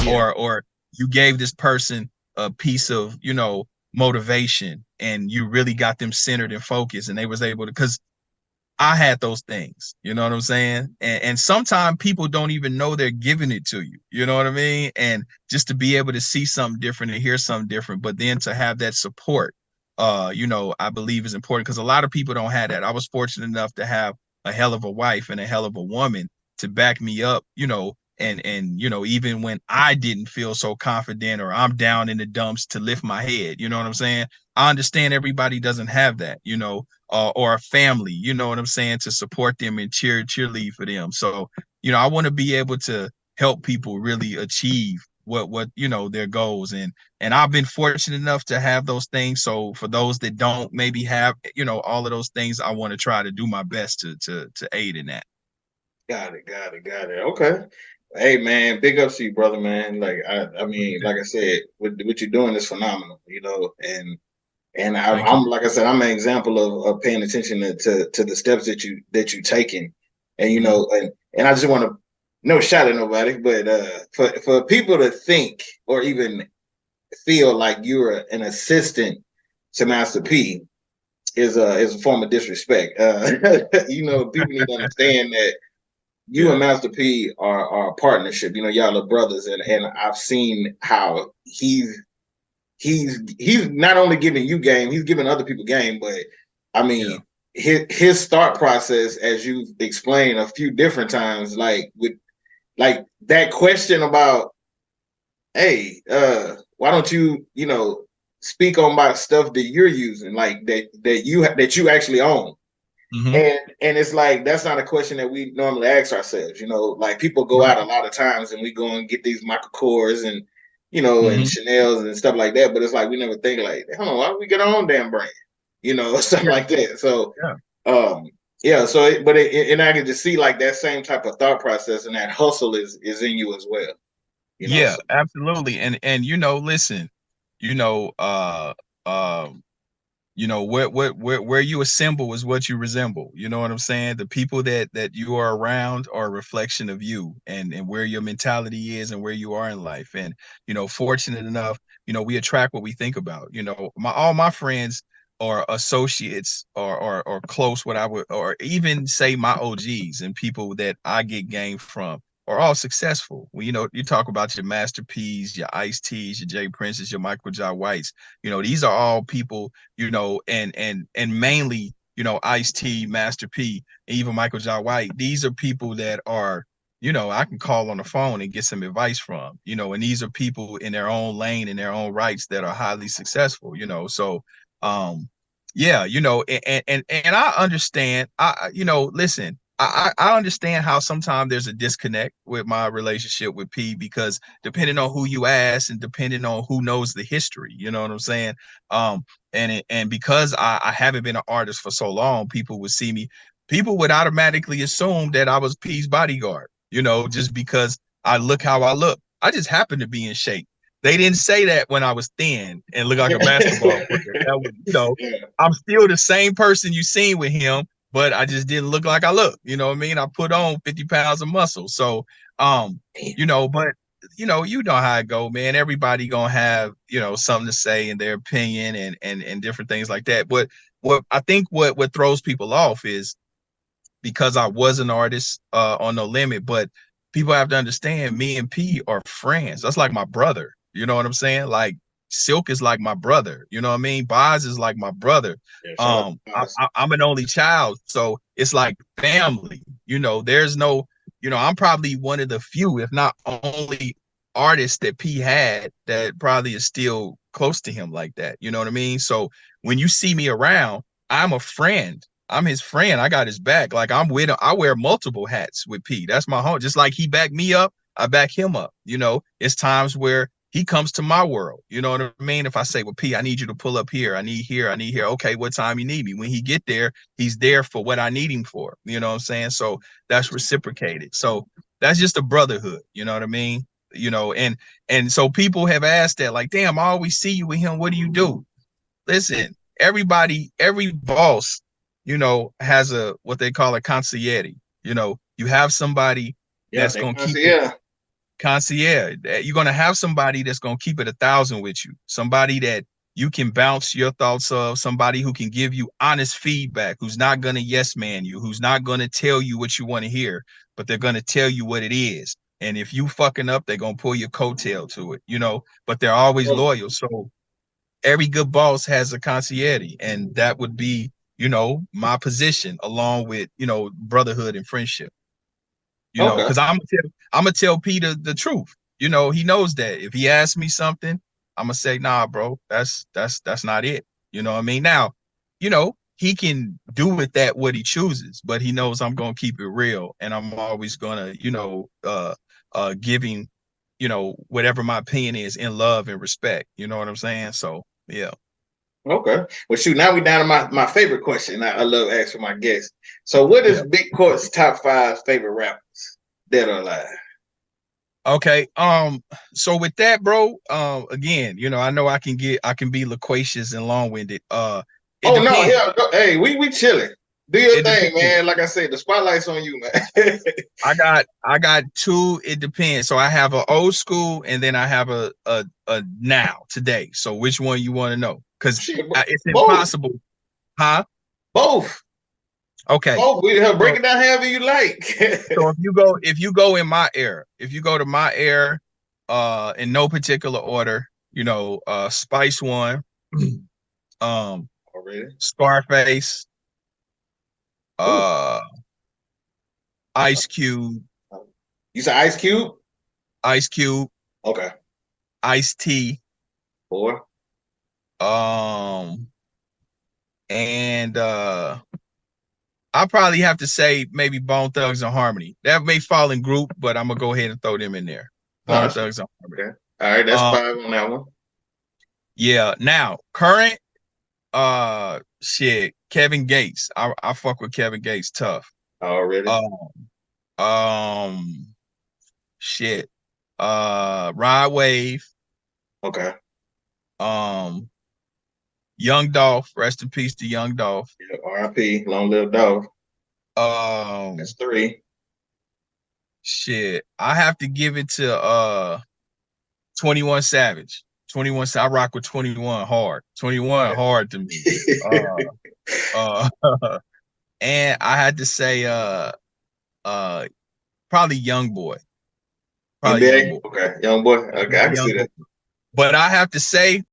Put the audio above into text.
or you gave this person a piece of, motivation, and you really got them centered and focused, and they was able to, because I had those things, you know what I'm saying? And sometimes people don't even know they're giving it to you. You know what I mean? And just to be able to see something different and hear something different, but then to have that support, I believe is important, because a lot of people don't have that. I was fortunate enough to have a hell of a wife and a hell of a woman to back me up, and even when I didn't feel so confident, or I'm down in the dumps, to lift my head. You know what I'm saying? I understand everybody doesn't have that, or a family, you know what I'm saying, to support them and cheerlead for them. So, I want to be able to help people really achieve what their goals, and I've been fortunate enough to have those things. So for those that don't maybe have, all of those things, I want to try to do my best to aid in that. Got it. Okay. Hey man, big ups to you, brother, man. Like I mean, like I said, what you're doing is phenomenal, and Thank you. I'm like I said, I'm an example of paying attention to the steps that you taking, and Mhm. and I just want to no shot at nobody, but for people to think or even feel like you're an assistant to Master P is a form of disrespect. People need to understand that you and Yeah. Master P are a partnership. Y'all are brothers, and I've seen how he's not only giving you game, he's giving other people game. But I Yeah. mean, his start process, as you've explained a few different times, like with like that question about, hey, why don't you, speak on about stuff that you're using, like that you actually own. Hmm. And it's like that's not a question that we normally ask ourselves. Like people go Right. out a lot of times and we go and get these Michael Kors and and Hmm. Chanel's and stuff like that. But it's like we never think like, hold on, why don't we get our own damn brand? Something Yeah. like that. So Yeah. yeah, so and I can just see like that same type of thought process and that hustle is in you as well. Yeah, So absolutely. And listen, you know, uh um where you assemble is what you resemble. You know what I'm saying? The people that you are around are a reflection of you, and where your mentality is and where you are in life. And fortunate enough, we attract what we think about. All my friends or associates or close, what I would, or even say my OGs and people that I get game from, are all successful. Well, you talk about your Master P's, your IceT's, your Jay Prince's, your Michael Jai Whites. These are all people, and mainly, IceT, Master P, even Michael Jai White. These are people that are, I can call on the phone and get some advice from, and these are people in their own lane, in their own rights, that are highly successful. So yeah, and I understand. Listen, I understand how sometimes there's a disconnect with my relationship with P, because depending on who you ask and depending on who knows the history, you know what I'm saying? And because I haven't been an artist for so long, people would automatically assume that I was P's bodyguard, just because I look how I look. I just happen to be in shape. They didn't say that when I was thin and look like a basketball player. That was, yeah, I'm still the same person you seen with him, but I just didn't look like I look. You know what I mean? I put on 50 pounds of muscle. So, but you know how it go, man. Everybody gonna have, something to say in their opinion, and different things like that. But what I think what throws people off is, because I was an artist on No Limit, but people have to understand, me and P are friends. That's like my brother. You know what I'm saying? Like, Silk is like my brother. You know what I mean? Boz is like my brother. yeah. Shout out to us. I'm an only child, so it's like family. There's no, I'm probably one of the few, if not only, artists that P had that probably is still close to him like that. You know what I mean? So when you see me around, I'm a friend. I'm his friend. I got his back. Like, I'm with him. I wear multiple hats with P. That's my home. Just like he backed me up, I back him up. It's times where he comes to my world. You know what I mean? If I say, well, P, I need you to pull up here. I need here. I need here. Okay, what time you need me? When he get there, he's there for what I need him for. You know what I'm saying? So that's reciprocated. So that's just a brotherhood. You know what I mean? And so people have asked that, like, damn, I always see you with him. What do you do? Listen, every boss, has a, what they call a consigliere. You have somebody Yeah, that's they gonna can keep see. it Yeah, concierge. You're gonna have somebody that's gonna keep it 1,000 with you. Somebody that you can bounce your thoughts of. Somebody who can give you honest feedback. Who's not gonna yes man you. Who's not gonna tell you what you want to hear, but they're gonna tell you what it is. And if you fucking up, they're gonna pull your coattail to it. But they're always loyal. So every good boss has a concierge, and that would be, my position, along with, brotherhood and friendship. Okay. Because I'm gonna tell Peter the truth. He knows that if he asks me something, I'm gonna say, nah, bro, that's not it. You know what I mean? Now, he can do with that what he chooses, but he knows I'm gonna keep it real, and I'm always gonna, give him, whatever my opinion is in love and respect. You know what I'm saying? So yeah. Okay. Well, shoot, now we down to my favorite question. I love asking my guests. So what is Big Court's top 5 favorite rappers dead or alive? Okay. So with that, bro, again, I know I can be loquacious and long-winded. No, yeah, hey, we chilling. Do your thing, man. Like I said, the spotlight's on you, man. I got 2. It depends. So I have an old school, and then I have a now today. So which one you want to know? Because it's impossible. Huh? Both. Okay. Both. We break it down however you like. So if you go in my era, if you go to my era, in no particular order, Spice One, Scarface, Ice Cube. You said Ice Cube? Ice Cube. Okay. IceT. 4. And I probably have to say maybe Bone Thugs and Harmony. That may fall in group, but I'm gonna go ahead and throw them in there. Bone Thugs and Harmony. Okay. All right, that's 5 on that one. Yeah. Now, current, shit, Kevin Gates. I fuck with Kevin Gates tough. Already. Shit. Rod Wave. Okay. Young Dolph, rest in peace to Young Dolph. Yeah, R.I.P. Long live Dolph. That's 3. Shit, I have to give it to 21 Savage. 21, I rock with 21 hard. 21 hard to me. And I had to say probably Young Boy. Okay, Young Boy. Okay, I can see that. But I have to say,